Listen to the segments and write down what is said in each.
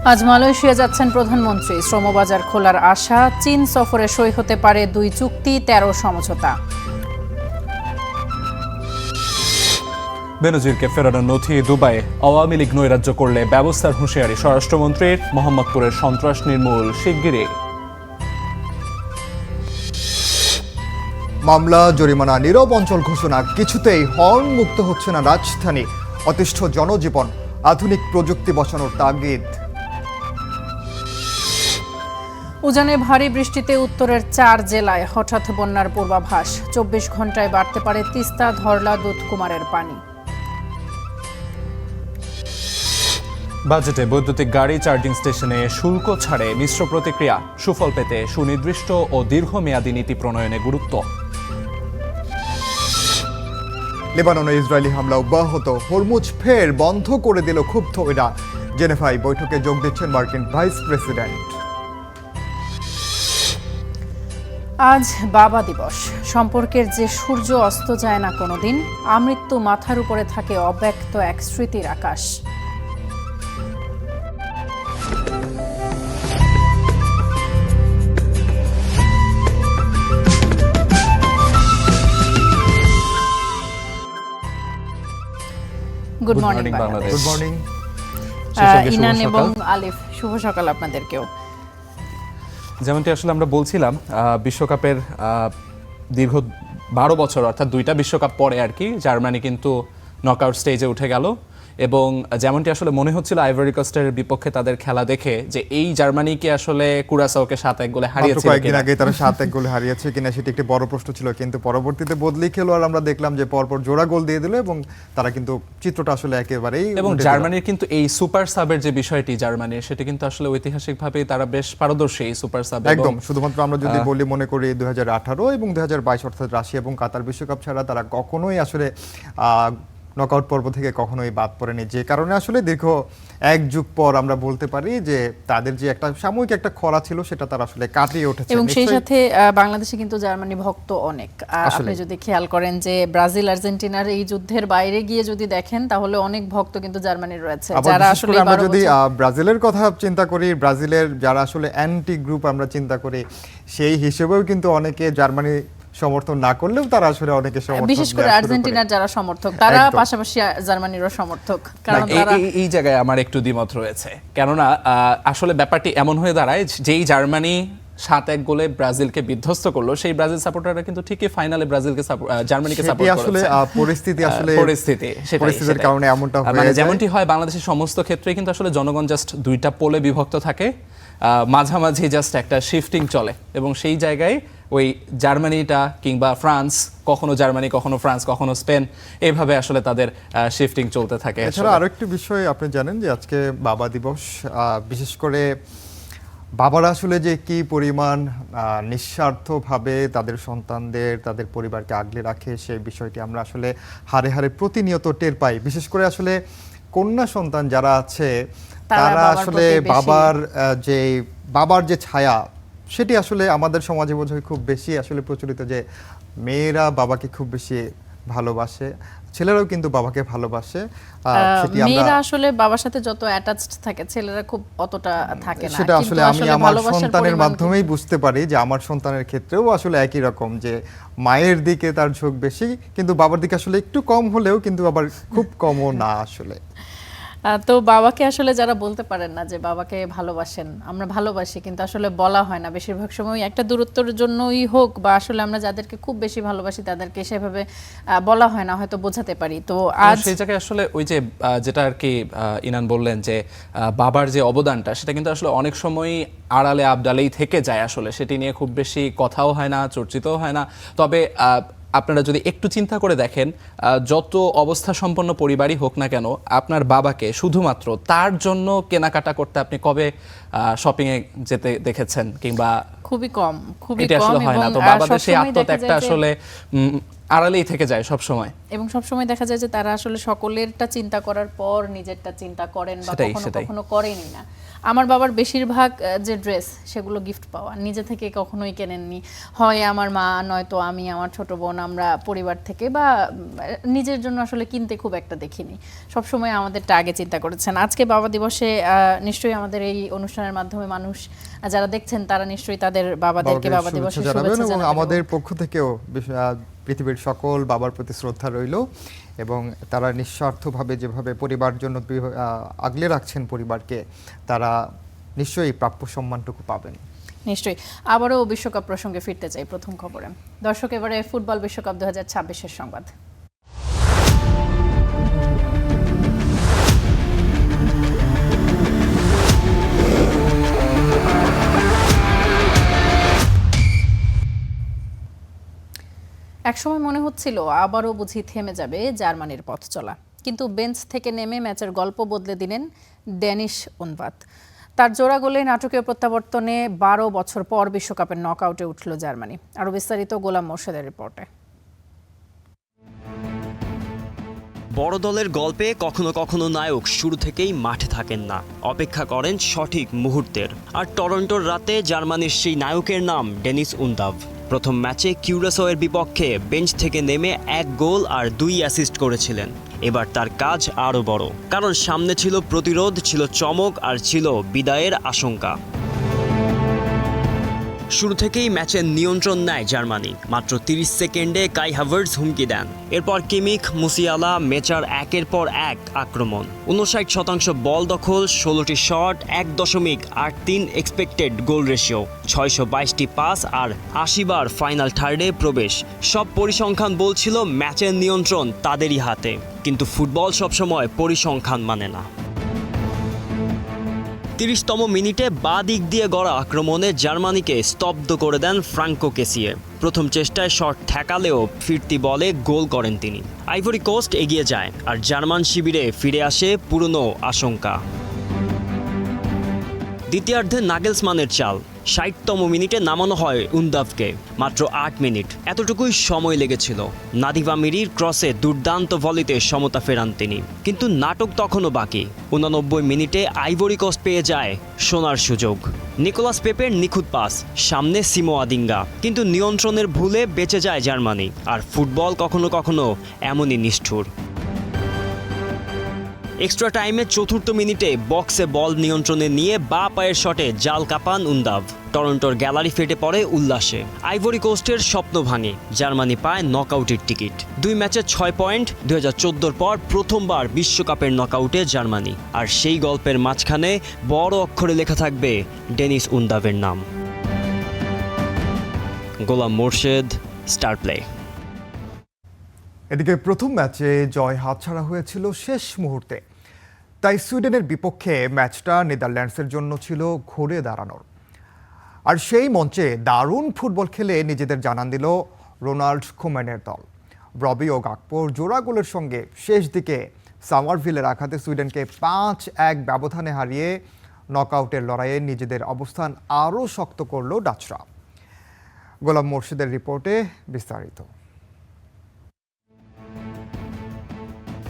আজ মালয়েশিয়া যাচ্ছেন প্রধানমন্ত্রী। শ্রমবাজার খোলার আশা। চীন সফরে সই হতে পারে 2 চুক্তি 13 সমঝোতা। বেনজিরকে ফেরানোর নথি দুবাই। আওয়ামী লীগ নৈরাজ্য করলে ব্যবস্থার হুঁশিয়ারি স্বরাষ্ট্রমন্ত্রীর। মোহাম্মদপুরের সন্ত্রাস নির্মূল শিগগিরই। মামলা, জরিমানা, নীরব অঞ্চল ঘোষণা, কিছুতেই হর্ন মুক্ত হচ্ছে না রাজধানী। অতিষ্ঠ জনজীবন, আধুনিক প্রযুক্তি বসানোর তাগিদ। উজানে ভারী বৃষ্টিতে উত্তরের 4 জেলায় হঠাৎ বন্যার পূর্বাভাস। 24 ঘন্টায় বাড়তে পারে তিস্তা, ধরলা, দুধকুমারের পানি। বাজেটে বৈদ্যুতিক গাড়ি চার্জিং স্টেশনে শুল্ক ছাড়ে মিশ্র প্রতিক্রিয়া। সুফল পেতে সুনির্দিষ্ট ও দীর্ঘমেয়াদী নীতি প্রণয়নে গুরুত্ব। লেবাননে ইসরায়েলি হামলা অব্যাহত। হরমুজ ফের বন্ধ করে দিল ক্ষুব্ধ ইরান। জেনেভায় বৈঠকে যোগ দিচ্ছেন মার্কিন ভাইস প্রেসিডেন্ট। আজ বাবা দিবস। সম্পর্কের যে সূর্য অস্ত যায় না কোনোদিন, আমৃত্যু মাথার উপরে থাকে অব্যক্ত এক স্মৃতির আকাশ। Good morning Bangladesh. Good morning Inan এবং আলিফ, শুভ সকাল আপনাদেরকেও। যেমনটি আসলে আমরা বলছিলাম, বিশ্বকাপের দীর্ঘ 12 বছর অর্থাৎ 2টা বিশ্বকাপ পরে আর কি জার্মানি কিন্তু নকআউট স্টেজে উঠে গেল। এবং যেমনটি আসলে মনে হচ্ছিল আইভরি কোস্টের বিপক্ষে তাদের খেলা দেখে যে এই জার্মানিকে আসলে কুরাসাওকে 7-1 গোলে হারিয়েছিল। কয়েকদিন আগে তারা 7-1 গোলে হারিয়েছে কিনা সেটি একটি বড় প্রশ্ন ছিল, কিন্তু পরবর্তীতে বদলি খেলোয়াড় আমরা দেখলাম যে পরপর জোড়া গোল দিয়ে দিল এবং তারা কিন্তু চিত্রটা আসলে একেবারেই। এবং জার্মানির কিন্তু এই সুপার সাবের যে বিষয়টি জার্মানির, সেটা কিন্তু আসলে ঐতিহাসিকভাবে তারা বেশ পারদর্শী এই সুপার সাব। একদম, শুধুমাত্র আমরা যদি বলি মনে করি 2018 এবং 2022 অর্থাৎ রাশিয়া এবং কাতার বিশ্বকাপ ছাড়া তারা কখনোই আসলে নকআউট পর্ব থেকে কখনোই বাদ পড়েনি, যে কারণে আসলে দীর্ঘ 1 যুগ পর আমরা বলতে পারি যে তাদের যে একটা সাময়িক একটা খরা ছিল সেটা তারা আসলে কাটিয়ে উঠেছে। এবং সেই সাথে বাংলাদেশে কিন্তু জার্মানি ভক্ত অনেক। আপনি যদি খেয়াল করেন যে ব্রাজিল আর্জেন্টিনার এই যুদ্ধের বাইরে গিয়ে যদি দেখেন তাহলে অনেক ভক্ত কিন্তু জার্মানির রয়েছে, যারা আসলে আমরা যদি ব্রাজিলের কথা চিন্তা করি, ব্রাজিলের যারা আসলে অ্যান্টি গ্রুপ আমরা চিন্তা করি, সেই হিসেবেও কিন্তু অনেকে জার্মানি সমর্থন না করলেও তারা আসলে অনেকে সমর্থন, বিশেষ করে আর্জেন্টিনার যারা সমর্থক তারা পাশাপাশি জার্মানিরও সমর্থক। কারণ এই জায়গায় আমার একটু দ্বিমত রয়েছে, কেননা আসলে ব্যাপারটি এমন হয়ে দাঁড়ায় যেই জার্মানি 7-1 গোলে ব্রাজিলকে বিধ্বস্ত করলো, সেই ব্রাজিল সাপোর্টাররা কিন্তু ঠিকই ফাইনালে ব্রাজিলকে জার্মানিকে সাপোর্ট করেছে। আসলে পরিস্থিতির কারণে এমনটা হয়, মানে যেমনটি হয় বাংলাদেশের সমস্ত ক্ষেত্রেই কিন্তু আসলে জনগণ জাস্ট 2টা পোলে বিভক্ত থাকে, মাঝামাঝি জাস্ট একটা শিফটিং চলে। এবং সেই জায়গায় ওই জার্মানিটা কিংবা ফ্রান্স, কখনো জার্মানি কখনো ফ্রান্স কখনো স্পেন, এইভাবে আসলে তাদের শিফটিং চলতে থাকে। এছাড়া আরো একটি বিষয় আপনি জানেন যে আজকে বাবা দিবস, বিশেষ করে বাবারা আসলে যে কি পরিমাণ নিঃস্বার্থভাবে তাদের সন্তানদের, তাদের পরিবারকে আগলে রাখে, সেই বিষয়টি আমরা আসলে হারে হারে প্রতিনিয়ত টের পাই। বিশেষ করে আসলে কন্যা সন্তান যারা আছে তারা আসলে বাবার যে ছায়া, সেটি আসলে আমাদের সমাজে বোধহয় খুব বেশি আসলে প্রচলিত, যে মেয়েরা বাবাকে খুব বেশি ভালোবাসে, ছেলেরাও কিন্তু বাবাকে ভালোবাসে। মেয়েরা আসলে বাবার সাথে যত অ্যাটাচড থাকে ছেলেরা খুব অতটা থাকে না। সেটা আসলে আমি আমার সন্তানের মাধ্যমেই বুঝতে পারি যে আমার সন্তানের ক্ষেত্রেও আসলে একই রকম, যে মায়ের দিকে তার ঝোঁক বেশি, কিন্তু বাবার দিকে আসলে একটু কম হলেও কিন্তু আবার খুব কমও না আসলে। তো বাবাকে আসলে যারা বলতে পারেন না যে বাবাকে ভালোবাসেন, আমরা ভালোবাসি কিন্তু আসলে বলা হয় না, বেশিরভাগ সময় একটা দূরত্বের জন্যই হোক বা আসলে আমরা যাদেরকে খুব বেশি ভালোবাসি তাদেরকে সেভাবে বলা হয় না, হয়তো বোঝাতে পারি। তো আজ সেই জায়গায় আসলে ওই যে যেটা আর কি ইনান বললেন যে বাবার যে অবদানটা, সেটা কিন্তু আসলে অনেক সময় আড়ালে আবডালেই থেকে যায়, আসলে সেটি নিয়ে খুব বেশি কথাও হয় না, চর্চিতও হয় না। তবে আপনারা যদি একটু চিন্তা করে দেখেন, যত অবস্থা সম্পন্ন পরিবারই হোক না কেন, আপনার বাবাকে শুধুমাত্র তার জন্য কেনাকাটা করতে আপনি কবে শপিংয়ে যেতে দেখেছেন? কিংবা খুবই কম আসলে হয় না। তো বাবাদের সেই আত্মত্যাগটা আসলে আড়ালেই থেকে যায় সব সময়, এবং সব সময় দেখা যায় যে তারা আসলে সকলেরটা চিন্তা করার পর নিজেরটা চিন্তা করেন বা কখনো কখনো করেনই না। আমার বাবার বেশিরভাগ যে ড্রেস সেগুলো গিফট পাওয়া, নিজে থেকে কখনোই কেনেননি। হয় আমার মা, নয়তো আমি, আমার ছোট বোন, আমরা পরিবার থেকে বা নিজের জন্য আসলে কিনতে খুব একটা দেখিনি। সবসময় আমাদেরটা আগে চিন্তা করেছেন। আজকে বাবা দিবসে নিশ্চয়ই আমাদের এই অনুষ্ঠানের মাধ্যমে মানুষ যারা দেখছেন তারা নিশ্চয়ই তাদের বাবাদেরকে বাবা দিবসের শুভেচ্ছা এবং জানাবেন। আমাদের পক্ষ থেকেও পৃথিবীর সকল বাবার প্রতি শ্রদ্ধা রইল, এবং তারা নিঃস্বার্থভাবে যেভাবে পরিবার জন্য আগলে রাখছেন পরিবারকে, তারা নিশ্চয়ই প্রাপ্য সম্মানটুকু পাবেন। নিশ্চয়ই। আবারও বিশ্বকাপ প্রসঙ্গে ফিরতে চাই প্রথম খবরে। দর্শক, এবারে ফুটবল বিশ্বকাপ 2026-এর সংবাদ। একসময় মনে হচ্ছিল আবারও বুঝি থেমে যাবে জার্মানির পথ চলা, কিন্তু বেঞ্চ থেকে নেমে ম্যাচের গল্প বদলে দিলেন ডেনিস উনভাত। তার জোড়া গোলে নাটকীয় প্রত্যাবর্তনে 12 বছর পর বিশ্বকাপের নকআউটে উঠল জার্মানি। আরও বিস্তারিত গোলাম মোর্শেদের রিপোর্টে। বড় দলের গল্পে কখনো কখনো নায়ক শুরু থেকেই মাঠে থাকেন না, অপেক্ষা করেন সঠিক মুহূর্তের। আর টরন্টোর রাতে জার্মানির সেই নায়কের নাম ডেনিস উনদাভ। প্রথম ম্যাচে কিউরাসোয়ের বিপক্ষে বেঞ্চ থেকে নেমে 1 গোল আর 2 অ্যাসিস্ট করেছিলেন। এবার তার কাজ আরও বড়, কারণ সামনে ছিল প্রতিরোধ, ছিল চমক আর ছিল বিদায়ের আশঙ্কা। শুরু থেকেই ম্যাচের নিয়ন্ত্রণ নেয় জার্মানি। মাত্র 30 সেকেন্ডে কাই হাভার্টজ হুমকি দেন। এরপর কিমিখ, মুসিয়ালা, মেচার একের পর এক আক্রমণ। 59% বল দখল, 16টি শট, 1.83 এক্সপেক্টেড গোল রেশিও, 622টি পাস আর 80 বার ফাইনাল থার্ডে প্রবেশ। সব পরিসংখ্যান বলছিল ম্যাচের নিয়ন্ত্রণ তাদেরই হাতে। কিন্তু ফুটবল সবসময় পরিসংখ্যান মানে না। 30তম মিনিটে বাঁ দিক দিয়ে গড়া আক্রমণে জার্মানিকে স্তব্ধ করে দেন ফ্রাঙ্কো কেসিয়ে। প্রথম চেষ্টায় শট ঠেকালেও ফিরতি বলে গোল করেন তিনি। আইভরি কোস্ট এগিয়ে যায় আর জার্মান শিবিরে ফিরে আসে পুরনো আশঙ্কা। দ্বিতীয়ার্ধে নাগেলসমানের চাল। 60তম মিনিটে নামানো হয় উনদাভকে। মাত্র 8 মিনিট, এতটুকুই সময় লেগেছিল। নাদিভা মিরির ক্রসে দুর্দান্ত ভলিতে সমতা ফেরান তিনি। কিন্তু নাটক তখনও বাকি। 89 মিনিটে আইভরি কোস্ট পেয়ে যায় সোনার সুযোগ। নিকোলাস পেপের নিখুঁত পাস, সামনে সিমো আদিঙ্গা, কিন্তু নিয়ন্ত্রণের ভুলে বেঁচে যায় জার্মানি। আর ফুটবল কখনো কখনো এমনই নিষ্ঠুর। এক্সট্রা টাইমে 4র্থ মিনিটে বক্সে বল নিয়ন্ত্রণে নিয়ে বাঁ পায়ের শটে জাল কাপান উনদাভ। টরন্টোর গ্যালারি ফেটে পড়ে উল্লাসে। আইভরি কোস্টের স্বপ্ন ভাঙে, জার্মানি পায় নকআউটের টিকিট। 2 ম্যাচে 6 পয়েন্ট। 2014 পর প্রথমবার বিশ্বকাপের নকআউটে জার্মানি। আর সেই গল্পের মাঝখানে বড় অক্ষরে লেখা থাকবে ডেনিস উনদাভের নাম। গোলাম মোর্শেদ, স্টার প্লে। এদিকে প্রথম ম্যাচে জয় হাতছাড়া হয়েছিল শেষ মুহূর্তে, তাই সুইডেনের বিপক্ষে ম্যাচটা নেদারল্যান্ডসের জন্য ছিল ঘুরে দাঁড়ানোর। আর সেই মঞ্চে দারুণ ফুটবল খেলে নিজেদের জানান দিল রোনাল্ড কোম্যানের দল। ব্রবি ও গাকপোর জোড়া গোলের সঙ্গে শেষ দিকে সামারভিলের আঘাতে সুইডেনকে 5-1 ব্যবধানে হারিয়ে নকআউটের লড়াইয়ে নিজেদের অবস্থান আরও শক্ত করল ডাচরা। গোলাম মোর্শেদের রিপোর্টে বিস্তারিত।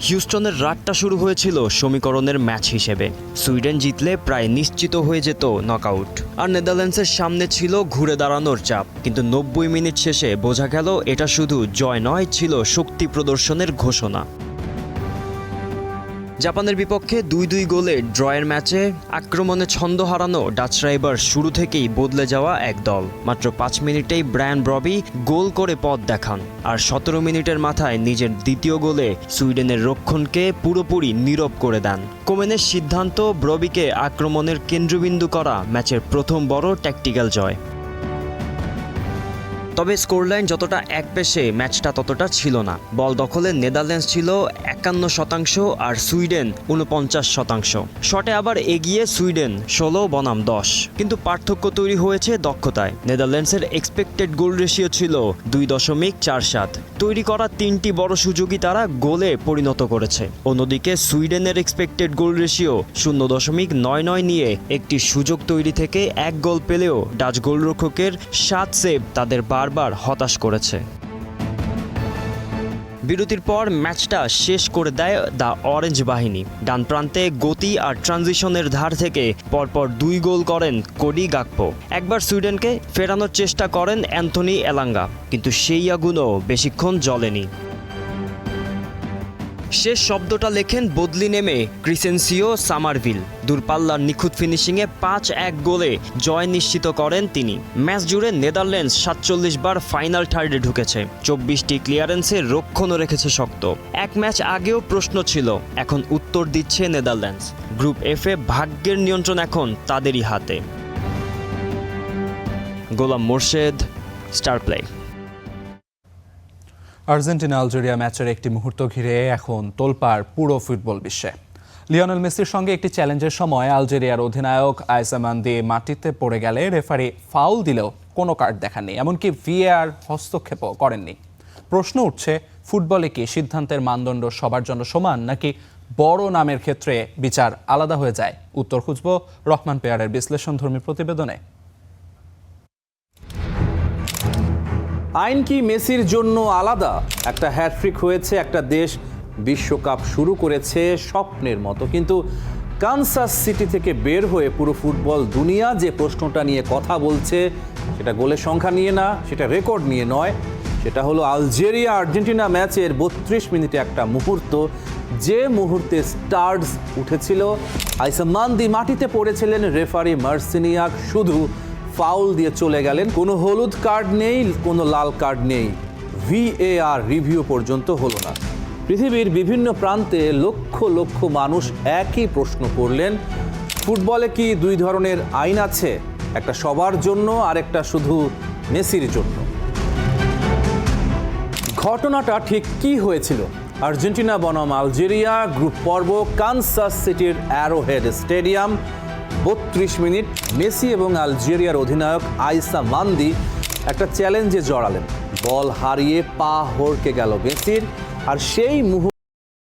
হিউস্টনের রাতটা শুরু হয়েছিল সমীকরণের ম্যাচ হিসেবে। সুইডেন জিতলে প্রায় নিশ্চিত হয়ে যেত নকআউট। আর নেদারল্যান্ডসের সামনে ছিল ঘুরে দাঁড়ানোর চাপ। কিন্তু 90 মিনিট শেষে বোঝা গেল এটা শুধু জয় নয়, ছিল শক্তি প্রদর্শনের ঘোষণা। জাপানের বিপক্ষে 2-2 গোলে ড্রয়ের ম্যাচে আক্রমণে ছন্দ হারানো ডাচরা এবার শুরু থেকেই বদলে যাওয়া এক দল। মাত্র 5 মিনিটেই ব্রায়ান ব্রবি গোল করে পথ দেখান। আর 17 মিনিটের মাথায় নিজের দ্বিতীয় গোলে সুইডেনের রক্ষণকে পুরোপুরি নীরব করে দেন। কোমেনের সিদ্ধান্ত ব্রবিকে আক্রমণের কেন্দ্রবিন্দু করা ম্যাচের প্রথম বড় ট্যাকটিক্যাল জয়। তবে স্কোরলাইন যতটা একপেশে, ম্যাচটা ততটা ছিল না। বল দখলে নেদারল্যান্ডস ছিল 51% আর সুইডেন 49%। শটে আবার এগিয়ে সুইডেন 16 বনাম 10। কিন্তু পার্থক্য তৈরি হয়েছে দক্ষতায়। নেদারল্যান্ডসের এক্সপেক্টেড গোল রেশিও ছিল 2.47। তৈরি করা 3টি বড় সুযোগই তারা গোলে পরিণত করেছে। অন্যদিকে সুইডেনের এক্সপেক্টেড গোল রেশিও 0.99 নিয়ে একটি সুযোগ তৈরি থেকে 1 গোল পেলেও ডাচ গোলরক্ষকের 7 সেভ তাদের বারবার হতাশ করেছে। বিরতির পর ম্যাচটা শেষ করে দেয় দ্য অরেঞ্জ বাহিনী। ডান প্রান্তে গতি আর ট্রানজিশনের ধার থেকে পরপর 2 গোল করেন কোডি গাকপো। একবার সুইডেনকে ফেরানোর চেষ্টা করেন অ্যান্থনি এলাঙ্গা, কিন্তু সেই আগুনও বেশিক্ষণ জ্বলেনি। শেষ শব্দটা লেখেন বদলি নেমে ক্রিসেন্সিও সামারভিল। দূরপাল্লার নিখুঁত ফিনিশিংয়ে 5-1 গোলে জয় নিশ্চিত করেন তিনি। ম্যাচ জুড়ে নেদারল্যান্ডস 47 বার ফাইনাল থার্ডে ঢুকেছে, 24টি ক্লিয়ারেন্সে রক্ষণও রেখেছে শক্ত। এক ম্যাচ আগেও প্রশ্ন ছিল, এখন উত্তর দিচ্ছে নেদারল্যান্ডস। গ্রুপ এফে ভাগ্যের নিয়ন্ত্রণ এখন তাদেরই হাতে। Golam Morshed, star play. Argentina Algeria ম্যাচের একটি মুহূর্ত ঘিরে এখন তোলপাড় পুরো ফুটবল বিশ্বে। লিওনেল মেসির সঙ্গে একটি চ্যালেঞ্জের সময় আলজেরিয়ার অধিনায়ক আইসা মান্দি মাটিতে পড়ে গেলে রেফারি ফাউল দিলেও কোনো কার্ড দেখাননি, এমনকি ভিএআর হস্তক্ষেপও করেননি। প্রশ্ন উঠছে, ফুটবলে কি সিদ্ধান্তের মানদণ্ড সবার জন্য সমান, নাকি বড় নামের ক্ষেত্রে বিচার আলাদা হয়ে যায়? উত্তর খুঁজব রহমান পেয়ারের বিশ্লেষণধর্মী প্রতিবেদনে। আইন কি মেসির জন্য আলাদা? একটা হ্যাটট্রিক হয়েছে, একটা দেশ বিশ্বকাপ শুরু করেছে স্বপ্নের মতো, কিন্তু কানসাস সিটি থেকে বের হয়ে পুরো ফুটবল দুনিয়া যে প্রশ্নটা নিয়ে কথা বলছে, সেটা গোলের সংখ্যা নিয়ে না, সেটা রেকর্ড নিয়ে নয়, সেটা হলো আলজেরিয়া আর্জেন্টিনা ম্যাচের 32 মিনিটে একটা মুহূর্ত, যে মুহূর্তে স্টার্স উঠেছিল। আইসা মান্দি মাটিতে পড়েছিলেন, রেফারি মার্সিনিয়াক শুধু ফাউল দিয়ে চলে গেলেন। কোনো হলুদ কার্ড নেই, কোনো লাল কার্ড নেই, ভিএআর রিভিউ পর্যন্ত হলো না। পৃথিবীর বিভিন্ন প্রান্তে লক্ষ লক্ষ মানুষ একই প্রশ্ন করলেন, ফুটবলে কি 2 ধরনের আইন আছে? একটা সবার জন্য আর একটা শুধু মেসির জন্য। ঘটনাটা ঠিক কি হয়েছিল? আর্জেন্টিনা বনাম আলজেরিয়া গ্রুপ পর্ব, কানসাস সিটির অ্যারোহেড স্টেডিয়াম। 32 মিনিট মেসি এবং আলজেরিয়ার অধিনায়ক আইসা মান্দি একটা চ্যালেঞ্জে জড়ালেন। বল হারিয়ে পা হড়কে গেল মেসির, আর সেই মুহূর্তে